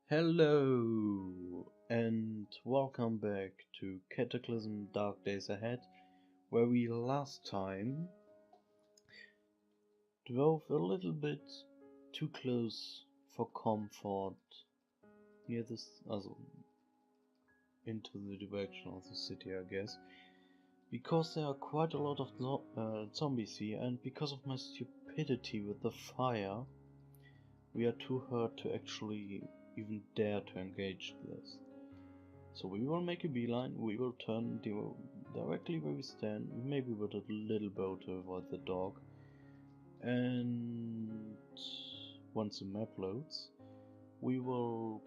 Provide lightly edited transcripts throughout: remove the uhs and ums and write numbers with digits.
Hello and welcome back to Cataclysm Dark Days Ahead, where we last time drove a little bit too close for comfort near this, into the direction of the city, I guess, because there are quite a lot of zombies here, and because of my stupidity with the fire, we are too hurt to actually even dare to engage this. So we will make a beeline, we will turn directly where we stand, maybe with a little bow to avoid the dog, and once the map loads, we will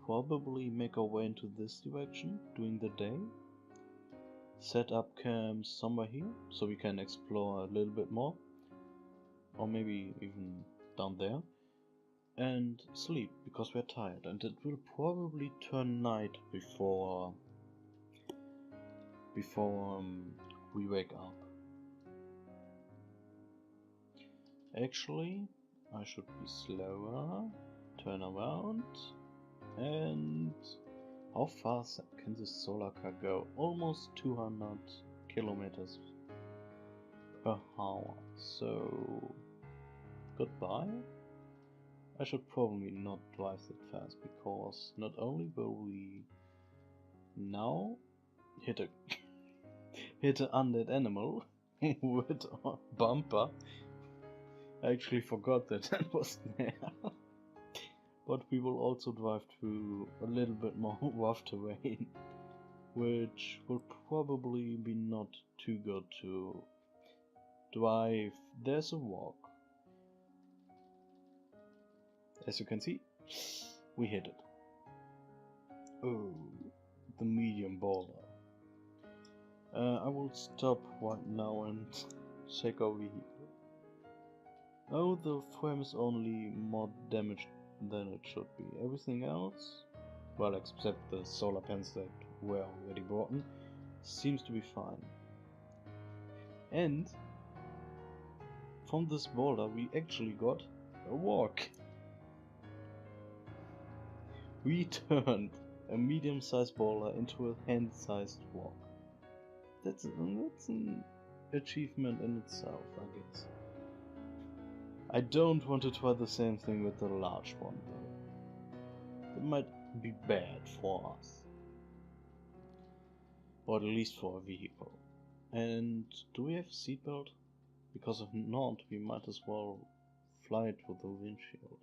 probably make our way into this direction during the day, set up camps somewhere here so we can explore a little bit more, or maybe even down there, and sleep because we're tired, and it will probably turn night before we wake up. Actually, I should be slower, turn around, and how fast can this solar car go? Almost 200 kilometers per hour, so goodbye. I should probably not drive that fast, because not only will we now hit an undead animal with a bumper. I actually forgot that that was there. But we will also drive through a little bit more rough terrain, which will probably be not too good to drive. There's a walk. As you can see, we hit it. Oh, the medium boulder. I will stop right now and check our vehicle. Oh, the frame is only more damaged than it should be. Everything else, well, except the solar panels that were already broken, seems to be fine. And from this boulder we actually got a walk. We turned a medium-sized boulder into a hand-sized walk. That's an achievement in itself, I guess. I don't want to try the same thing with the large one though. It might be bad for us. Or at least for a vehicle. And do we have a seatbelt? Because if not, we might as well fly it with the windshield.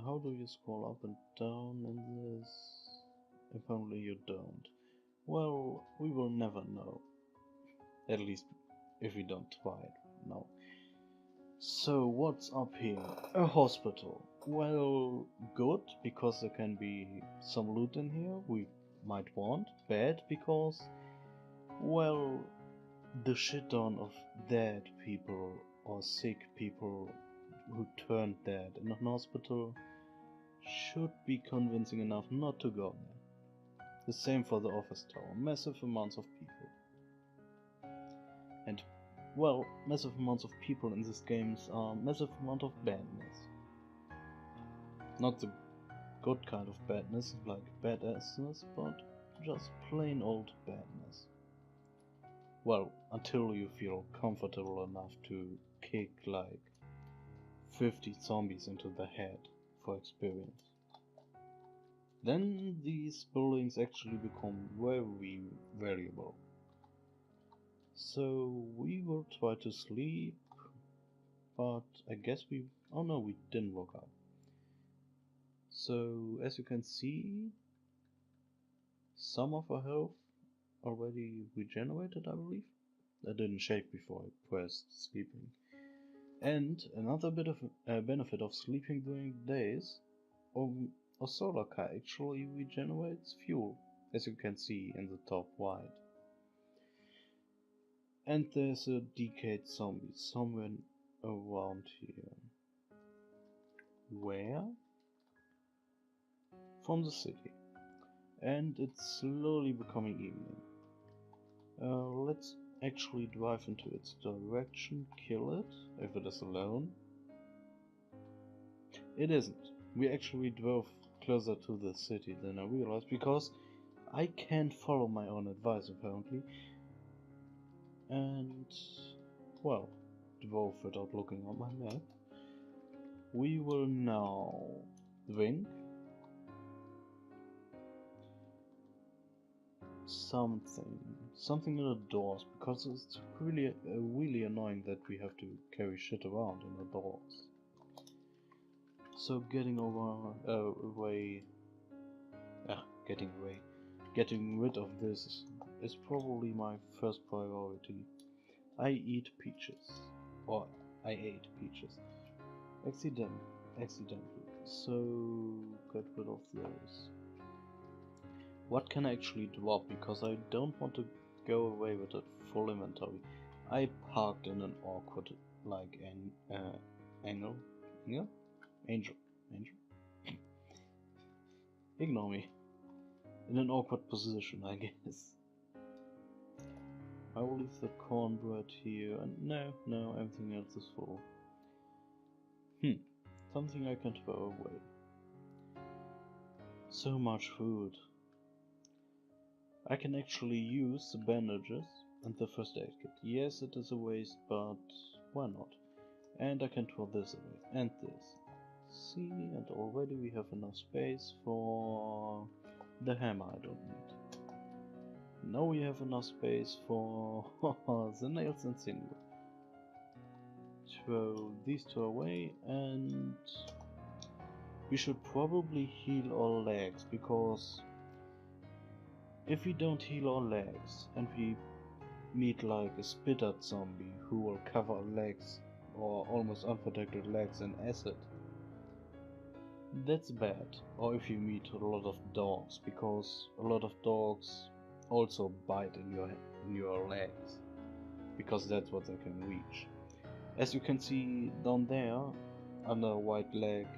How do you scroll up and down in this? Apparently you don't. Well, we will never know. At least if we don't try it now. So what's up here? A hospital. Well, good, because there can be some loot in here we might want. Bad, because, well, the shit on of dead people or sick people who turned dead in an hospital should be convincing enough not to go there. The same for the office tower. Massive amounts of people. And, well, massive amounts of people in these games are massive amount of badness. Not the good kind of badness, like badassness, but just plain old badness. Well, until you feel comfortable enough to kick like 50 zombies into the head for experience. Then these buildings actually become very valuable. So we will try to sleep, but I guess oh no, we didn't woke up. So as you can see, some of our health already regenerated, I believe. I didn't shake before I pressed sleeping. And another bit of benefit of sleeping during the days, a solar car actually regenerates fuel, as you can see in the top right. And there's a decayed zombie somewhere around here. Where? From the city. And it's slowly becoming evening. Let's actually drive into its direction, kill it, if it is alone. It isn't. We actually drove closer to the city than I realized because I can't follow my own advice apparently, and well, drove without looking at my map. We will now drink something in the doors, because it's really annoying that we have to carry shit around in the doors. So getting getting rid of this is probably my first priority. I eat peaches, or I ate peaches, accidentally. So get rid of those. What can I actually drop, because I don't want to go away with a full inventory. I parked in an awkward, like, angel? Ignore me. In an awkward position, I guess. I will leave the cornbread here, and no, everything else is full. Something I can throw away. So much food. I can actually use the bandages and the first aid kit. Yes, it is a waste, but why not? And I can throw this away, and this. See, and already we have enough space for the hammer I don't need. Now we have enough space for the nails and sinew. Throw these two away, and we should probably heal our legs, because if we don't heal our legs and we meet like a spitter zombie who will cover our legs or almost unprotected legs in acid, that's bad. Or if you meet a lot of dogs, because a lot of dogs also bite in your legs, because that's what they can reach. As you can see down there, under a white leg,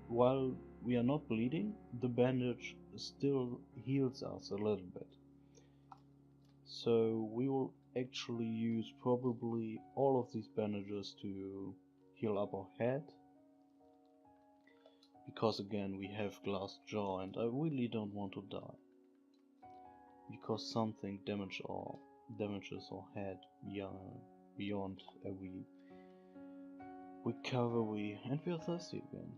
while we are not bleeding, the bandage still heals us a little bit. So we will actually use probably all of these bandages to heal up our head, because again we have glass jaw and I really don't want to die, because something damages our head beyond every recovery, and we are thirsty again.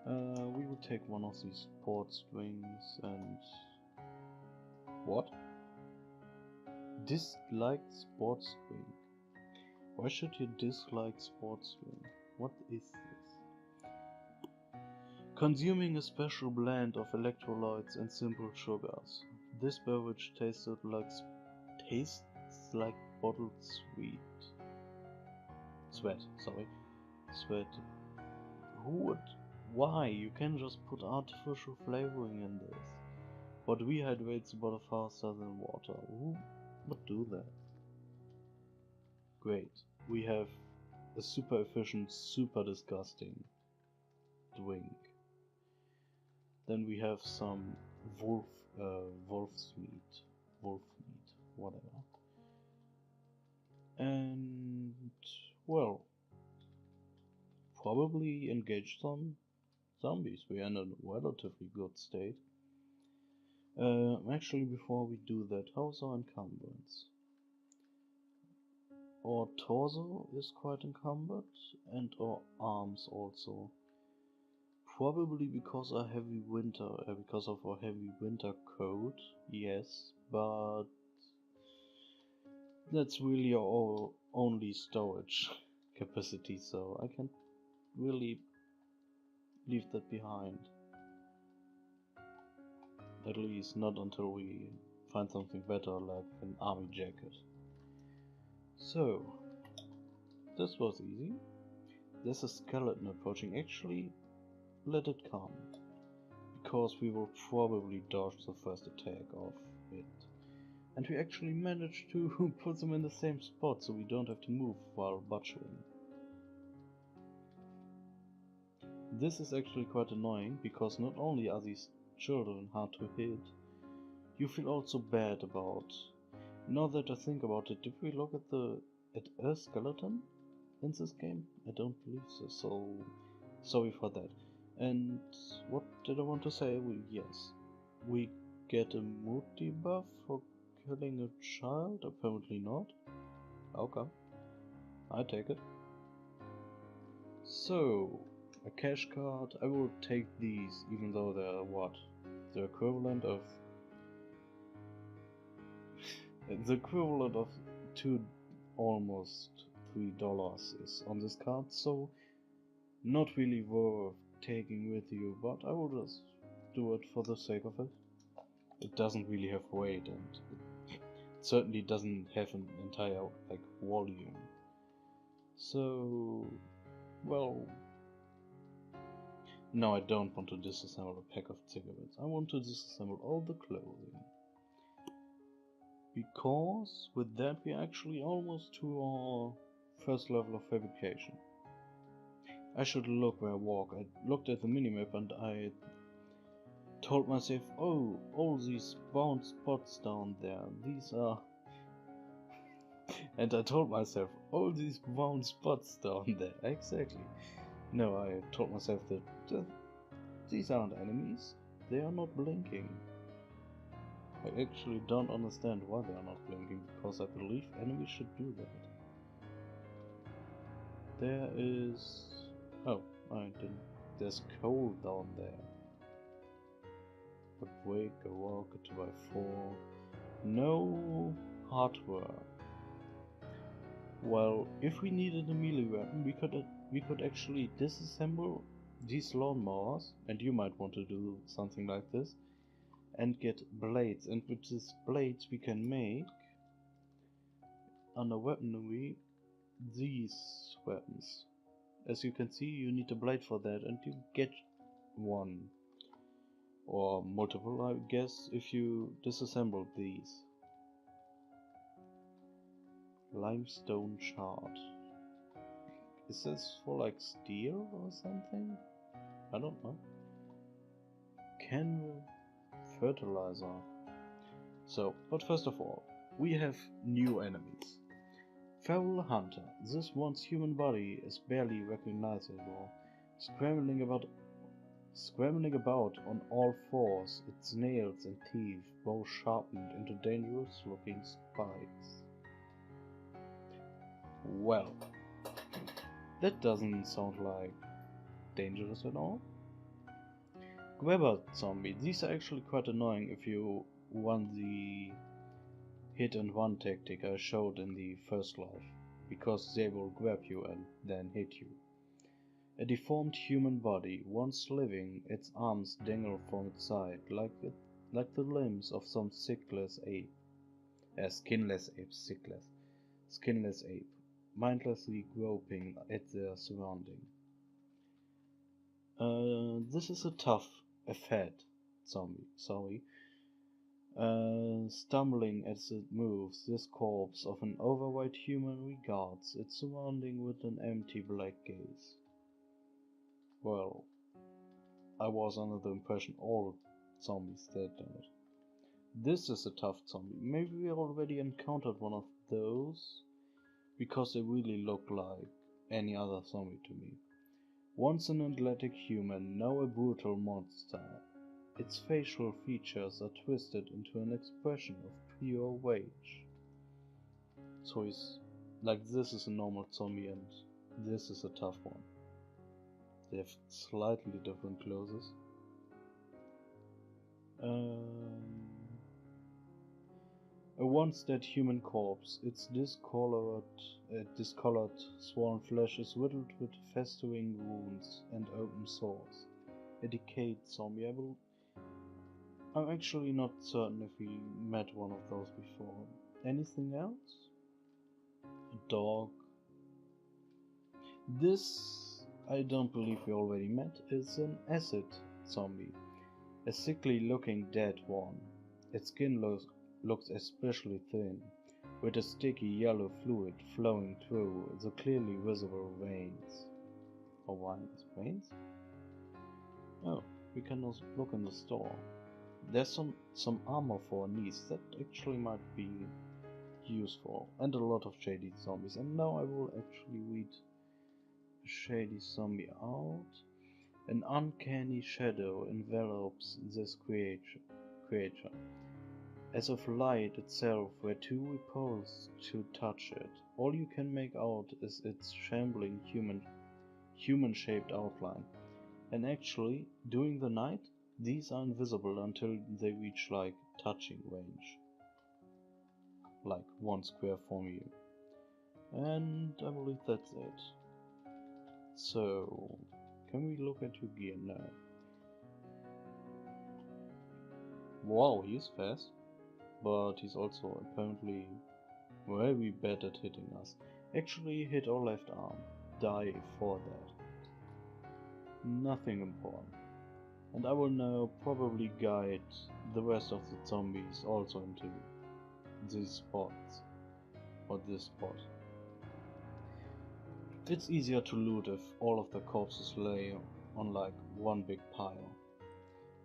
We will take one of these sports drinks and... What? Dislike sports drink? Why should you dislike sports drink? What is this? Consuming a special blend of electrolytes and simple sugars. This beverage tastes like bottled sweat. Why? You can just put artificial flavoring in this. What rehydrates the bottle faster than water? Who would do that? Great. We have a super efficient, super disgusting drink. Then we have some wolf's meat, whatever. And, well, probably engage some zombies. We are in a relatively good state. Actually, before we do that, how's our encumbrance? Our torso is quite encumbered, and our arms also. Probably because of our heavy winter coat, yes, but that's really our only storage capacity, so I can't really leave that behind. At least not until we find something better, like an army jacket. So, this was easy. There's a skeleton approaching. Actually, let it come, because we will probably dodge the first attack of it. And we actually managed to put them in the same spot, so we don't have to move while butchering. This is actually quite annoying, because not only are these children hard to hit, you feel also bad about... Now that I think about it, did we look at a skeleton in this game? I don't believe so, so Sorry for that. And what did I want to say? Yes, we get a mood debuff for killing a child? Apparently not. Okay, I take it. So, a cash card. I will take these, even though they're what? The equivalent of almost $3 is on this card, so not really worth taking with you, but I will just do it for the sake of it. It doesn't really have weight, and it certainly doesn't have an entire volume. So, well, no, I don't want to disassemble a pack of cigarettes. I want to disassemble all the clothing. Because with that we're actually almost to our first level of fabrication. I should look where I walk. I looked at the minimap and I told myself, oh, all these brown spots down there, these are... and I told myself, all these brown spots down there, exactly. No, I told myself that these aren't enemies, they are not blinking. I actually don't understand why they are not blinking, because I believe enemies should do that. There is... oh, I didn't... there's coal down there. A break, a walk, a 2x4... no hardware. Well, if we needed a melee weapon, we could actually disassemble these lawnmowers, and you might want to do something like this, and get blades, and with these blades we can make under weaponry these weapons. As you can see, you need a blade for that, and you get one or multiple, I guess, if you disassemble these. Limestone shard. Is this for steel or something? I don't know. Can fertilizer. So, but first of all, we have new enemies. Feral hunter. This once human body is barely recognizable, scrambling about on all fours, its nails and teeth both sharpened into dangerous looking spikes. Well, that doesn't sound like dangerous at all. Grabber zombie. These are actually quite annoying if you run the hit and run tactic I showed in the first life, because they will grab you and then hit you. A deformed human body, once living, its arms dangle from its side like the limbs of some skinless ape, mindlessly groping at their surrounding. This is a fat zombie, sorry. Stumbling as it moves, this corpse of an overweight human regards its surrounding with an empty black gaze. Well, I was under the impression all zombies did that. This is a tough zombie. Maybe we already encountered one of those, because they really look like any other zombie to me. Once an athletic human, now a brutal monster. Its facial features are twisted into an expression of pure rage. So this is a normal zombie and this is a tough one. They have slightly different clothes. A once dead human corpse. Its discolored, swollen flesh is riddled with festering wounds and open sores. A decayed zombie. I'm actually not certain if we met one of those before. Anything else? A dog. This, I don't believe we already met, is an acid zombie. A sickly looking dead one. Its skin looks especially thin, with a sticky yellow fluid flowing through the clearly visible veins. Or veins? Oh, we can also look in the store. There's some armor for knees that actually might be useful, and a lot of shady zombies. And now I will actually read a shady zombie out. An uncanny shadow envelops this creature, as if light itself were too repulsed to touch it. All you can make out is its shambling human-shaped outline. And actually, during the night, these are invisible until they reach like touching range, like 1 square from you. And I believe that's it. So, can we look at your gear now? Wow, he's fast, but he's also apparently very bad at hitting us. Actually, hit our left arm. Die for that. Nothing important. And I will now probably guide the rest of the zombies also into these spots, or this spot. It's easier to loot if all of the corpses lay on like one big pile.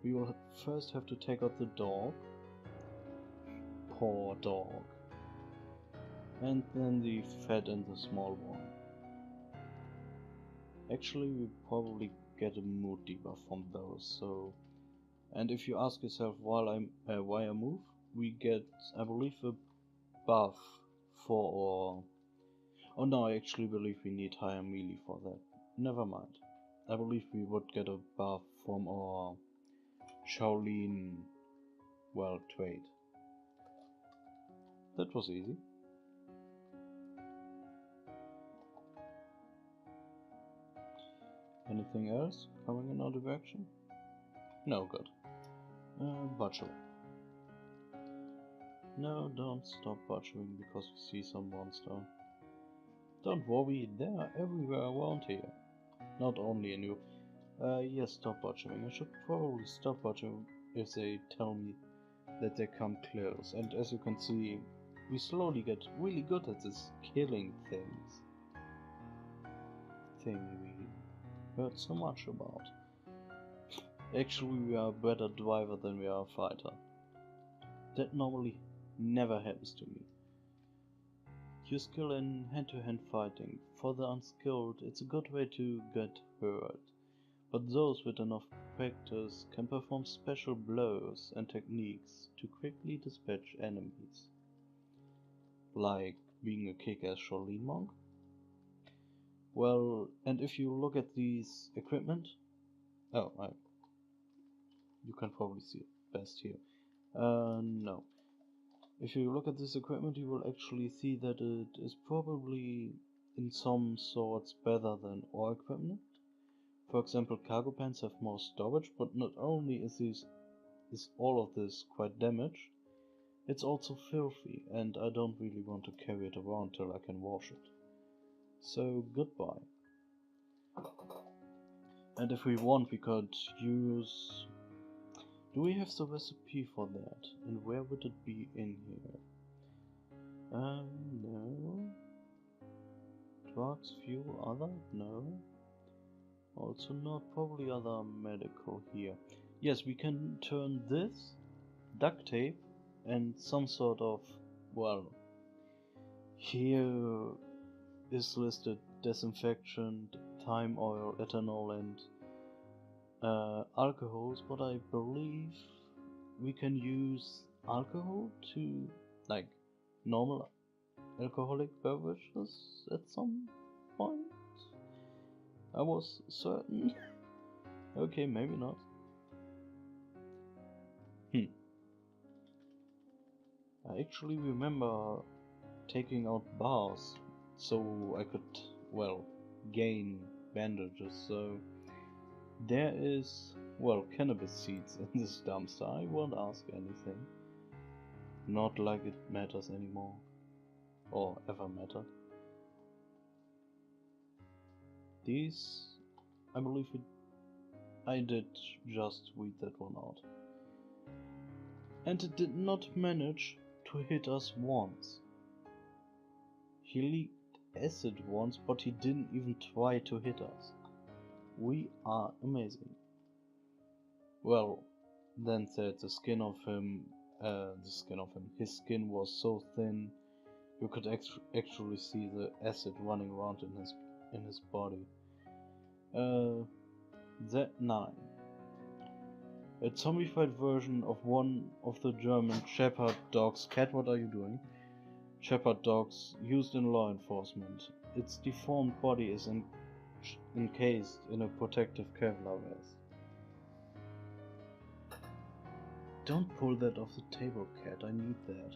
We will first have to take out the dog. Poor dog. And then the fat and the small one. Actually, we probably get a mood debuff from those, so... And if you ask yourself why I move, we get, I believe, a buff for our... Oh no, I actually believe we need higher melee for that. Never mind. I believe we would get a buff from our Shaolin, well, trait. That was easy. Anything else coming in our direction? No, good. Butchering. No, don't stop butchering because we see some monster. Don't worry, they are everywhere around here. Not only in you. Yes, stop butchering. I should probably stop butchering if they tell me that they come close. And as you can see, we slowly get really good at this killing things. Thing we heard so much about. Actually, we are a better driver than we are a fighter. That normally never happens to me. Your skill in hand-to-hand fighting. For the unskilled, it's a good way to get hurt. But those with enough practice can perform special blows and techniques to quickly dispatch enemies. Like being a kick-ass Shaolin monk. Well, and if you look at these equipment... Oh, you can probably see it best here. No. If you look at this equipment, you will actually see that it is probably in some sorts better than our equipment. For example, cargo pants have more storage, but not only is all of this quite damaged, it's also filthy, and I don't really want to carry it around till I can wash it. So goodbye. And if we want, we could use... Do we have the recipe for that? And where would it be in here? No. Drugs, fuel, other? No. Also not, probably other medical here. Yes, we can turn this, duct tape, and some sort of, well, here is listed disinfection, thyme oil, ethanol, and alcohols, but I believe we can use alcohol to, like, normal alcoholic beverages at some point. I was certain. Okay, maybe not. I actually remember taking out bars so I could, well, gain bandages, so there is, well, cannabis seeds in this dumpster. I won't ask anything. Not like it matters anymore. Or ever mattered. These, I believe I did just read that one out. And it did not manage to hit us once. He leaked acid once, but he didn't even try to hit us. We are amazing. Well, then said his skin was so thin you could actually see the acid running around in his body. Z9. A zombified version of one of the German shepherd dogs. Cat, what are you doing? Shepherd dogs used in law enforcement. Its deformed body is encased in a protective Kevlar vest. Don't pull that off the table, Cat. I need that.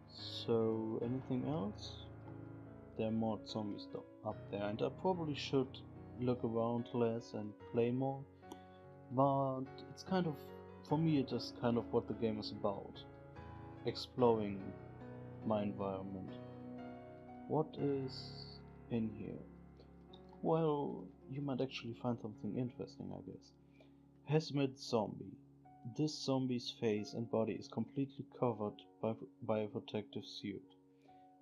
So, anything else? There are more zombies up there, and I probably should look around less and play more. But it's kind of, for me, it is kind of what the game is about. Exploring my environment. What is in here? Well, you might actually find something interesting, I guess. Hazmat zombie. This zombie's face and body is completely covered by a protective suit.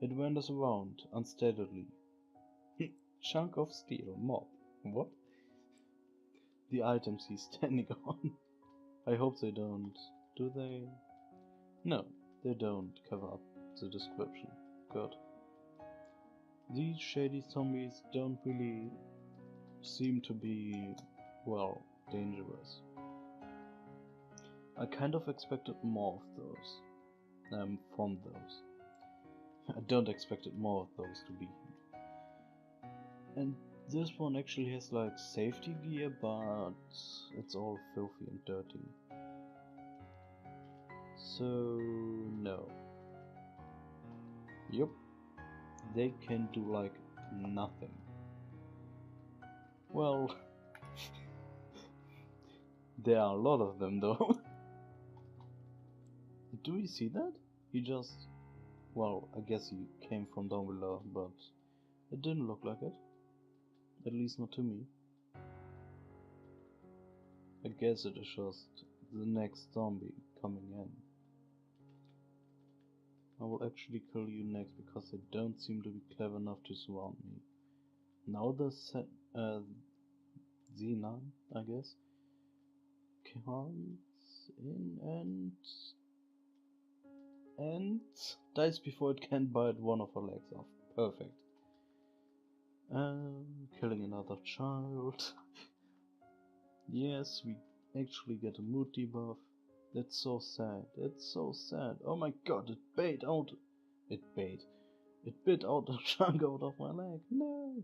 It wanders around unsteadily. Chunk of steel, mob. What? The items he's standing on. I hope they don't. Do they? No, they don't cover up the description. Good. These shady zombies don't really seem to be, well, dangerous. I kind of expected more of those. From those. I don't expect more of those to be. And this one actually has like safety gear, but it's all filthy and dirty. So, no. Yup. They can do like nothing. Well, there are a lot of them though. Do we see that? He just, well, I guess he came from down below, but it didn't look like it. At least not to me. I guess it is just the next zombie coming in. I will actually kill you next because they don't seem to be clever enough to surround me. Now the Z9, I guess, comes in and dies before it can bite one of her legs off. Perfect. Killing another child. Yes, we actually get a mood debuff. That's so sad. It's so sad. Oh my god, it bit out a chunk out of my leg. No.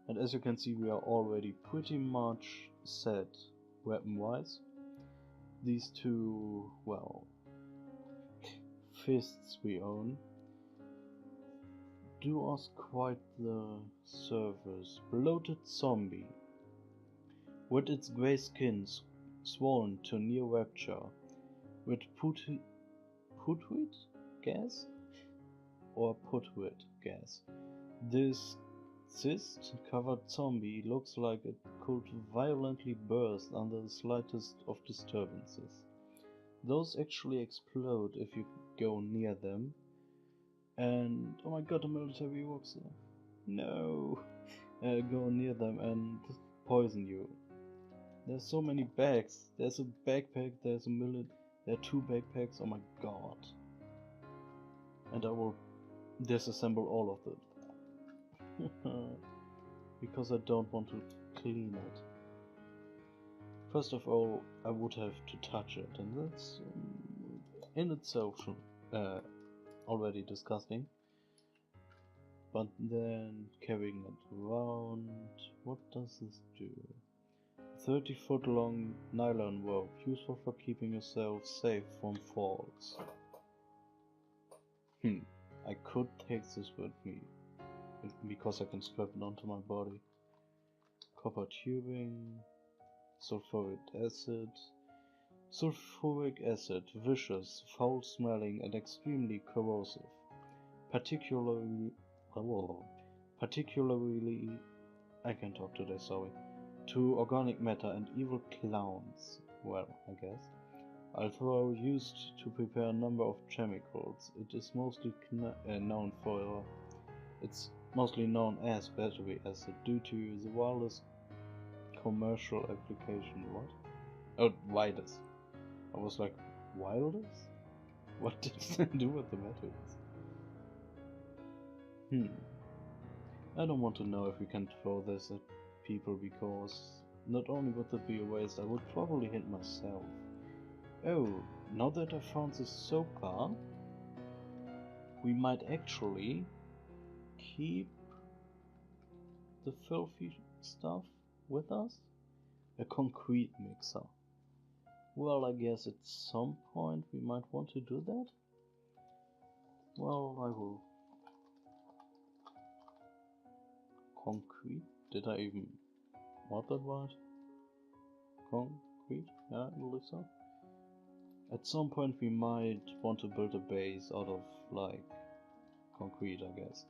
And as you can see, we are already pretty much set weapon-wise. These two, well, fists we own do us quite the service. Bloated zombie. With its grey skin swollen to near rapture, with putrid gas? Or putrid gas. This cyst-covered zombie looks like it could violently burst under the slightest of disturbances. Those actually explode if you go near them. And oh my god, a military works there. No! Go near them and poison you. There's so many bags. There's a backpack, there are two backpacks, oh my god. And I will disassemble all of them. Because I don't want to clean it. First of all, I would have to touch it, and that's in itself already disgusting. But then carrying it around, what does this do? 30-foot long nylon rope, useful for keeping yourself safe from falls. I could take this with me, because I can strap it onto my body. Copper tubing, sulfuric acid, vicious, foul-smelling and extremely corrosive. Particularly, I can talk today, sorry, to organic matter and evil clowns, well, I guess. Although used to prepare a number of chemicals, it is mostly known it's mostly known as battery acid due to the wildest commercial application. What? Oh, widest. I was like, wildest? What did it do with the batteries? I don't want to know if we can throw this at people, because not only would it be a waste, I would probably hit myself. Oh, now that I found this soap car, we might actually keep the filthy stuff with us? A concrete mixer. Well, I guess at some point we might want to do that. Well, I will. Concrete? Did I even want that word? Concrete? Yeah, I believe so. At some point we might want to build a base out of, like, concrete, I guess.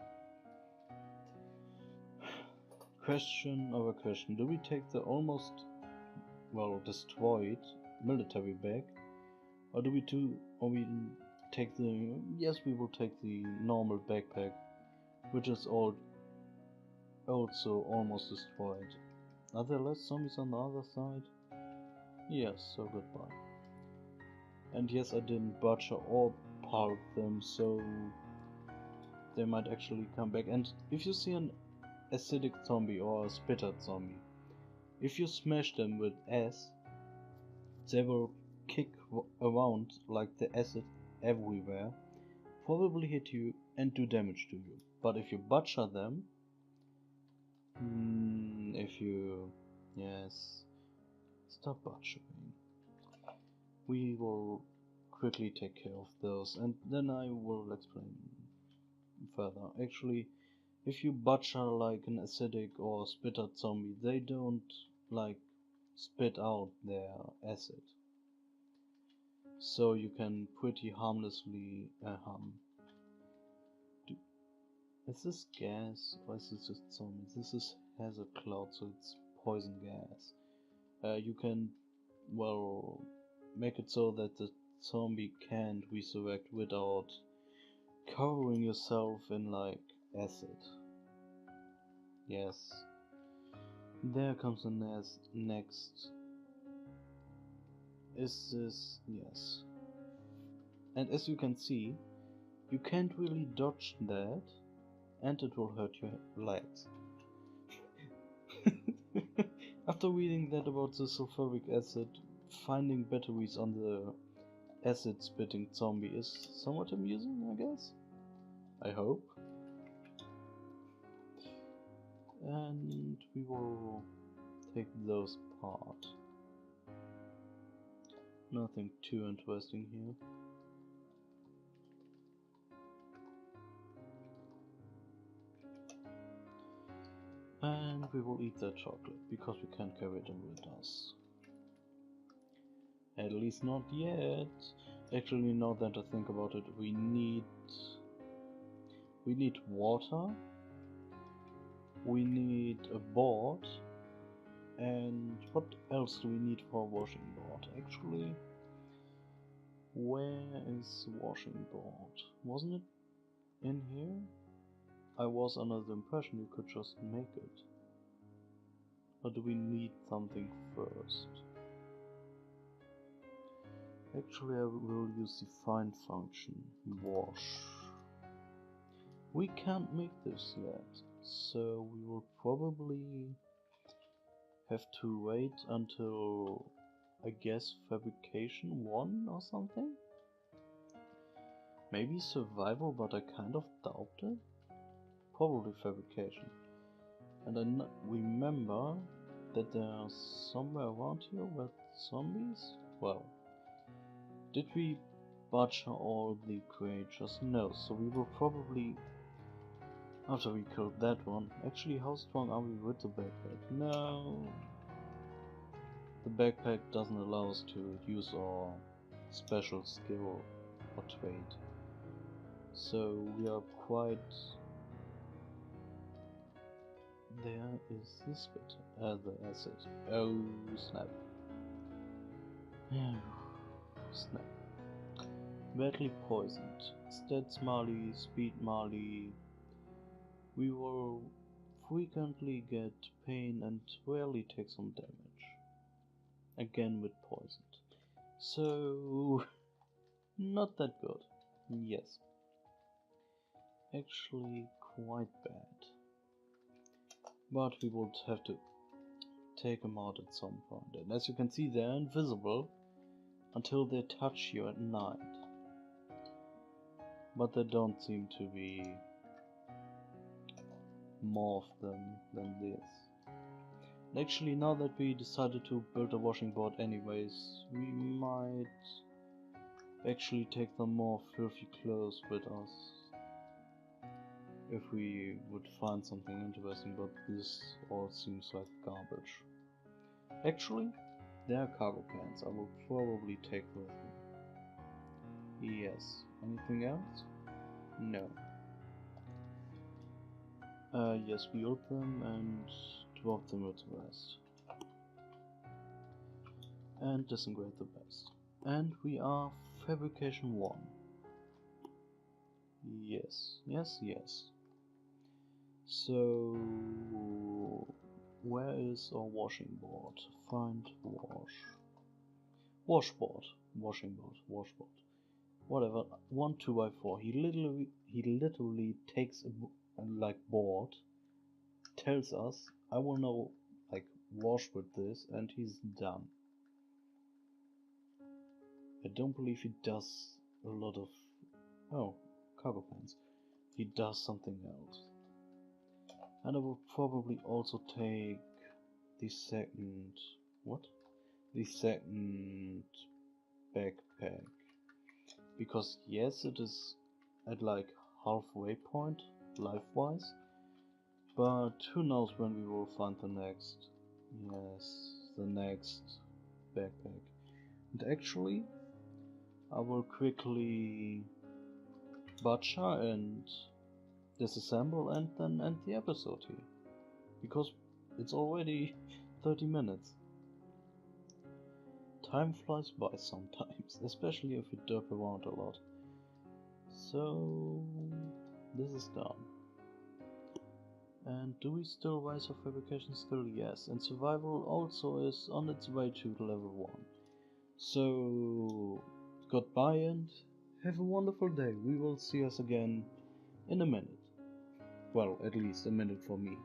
Question over question. Do we take the almost, well, destroyed military bag? Or do we take the, yes, we will take the normal backpack, which is also almost destroyed. Are there less zombies on the other side? Yes, so goodbye. And yes, I didn't butcher or pulp them, so they might actually come back. And if you see an acidic zombie or a spittered zombie, if you smash them with S, they will kick around like the acid everywhere, probably hit you and do damage to you. But if you butcher them, yes, stop butchering. We will quickly take care of those, and then I will explain further. Actually, if you butcher like an acidic or spittered zombie, they don't like spit out their acid, so you can pretty harmlessly is this gas or is this just zombies? This is hazard cloud, so it's poison gas. You can, well, make it so that the zombie can't resurrect without covering yourself in like acid. Yes. There comes the next. Is this, yes. And as you can see, you can't really dodge that, and it will hurt your legs. After reading that about the sulfuric acid, finding batteries on the acid spitting zombie is somewhat amusing, I guess. I hope. And we will take those apart. Nothing too interesting here. And we will eat that chocolate, because we can't carry it with us. At least not yet. Actually, now that I think about it, we need water, we need a board, and what else do we need for a washing board? Actually, where is the washing board? Wasn't it in here? I was under the impression you could just make it. Or do we need something first? Actually, I will use the find function. Wash. We can't make this yet, so we will probably have to wait until, I guess, fabrication 1 or something? Maybe survival, but I kind of doubt it. Probably fabrication. And I remember that there's somewhere around here with zombies? Well, did we butcher all the creatures? No, so we will probably, after we killed that one. Actually, how strong are we with the backpack? No, the backpack doesn't allow us to use our special skill or trait, so we are quite. There is this bit, the acid. Oh snap. Snap. Badly poisoned. Stats Marley, Speed Marley. We will frequently get pain and rarely take some damage. Again with poisoned. So, not that good. Yes. Actually quite bad. But we would have to take them out at some point. And as you can see, they're invisible until they touch you at night. But there don't seem to be more of them than this. And actually, now that we decided to build a washing board anyways, we might actually take some more filthy clothes with us. If we would find something interesting, but this all seems like garbage. Actually, there are cargo pants. I will probably take with me. Yes. Anything else? No. Yes, we build them and drop them with the rest. And disintegrate the best. And we are fabrication 1. Yes, yes, yes. So, where is our washing board? Find wash. Washboard. Washing board. Washboard. Whatever. 1 2x4. He literally takes a like board, tells us, I will now like wash with this, and he's done. I don't believe he does a lot of cargo pants. He does something else. And I will probably also take the second the second backpack, because yes, it is at like halfway point life wise, but who knows when we will find the next backpack. And actually I will quickly butcher and disassemble and then end the episode here, because it's already 30 minutes. Time flies by sometimes, especially if you derp around a lot. So this is done. And do we still rise our fabrication skill? Yes, and survival also is on its way to level 1. So goodbye and have a wonderful day. We will see us again in a minute. Well, at least a minute for me.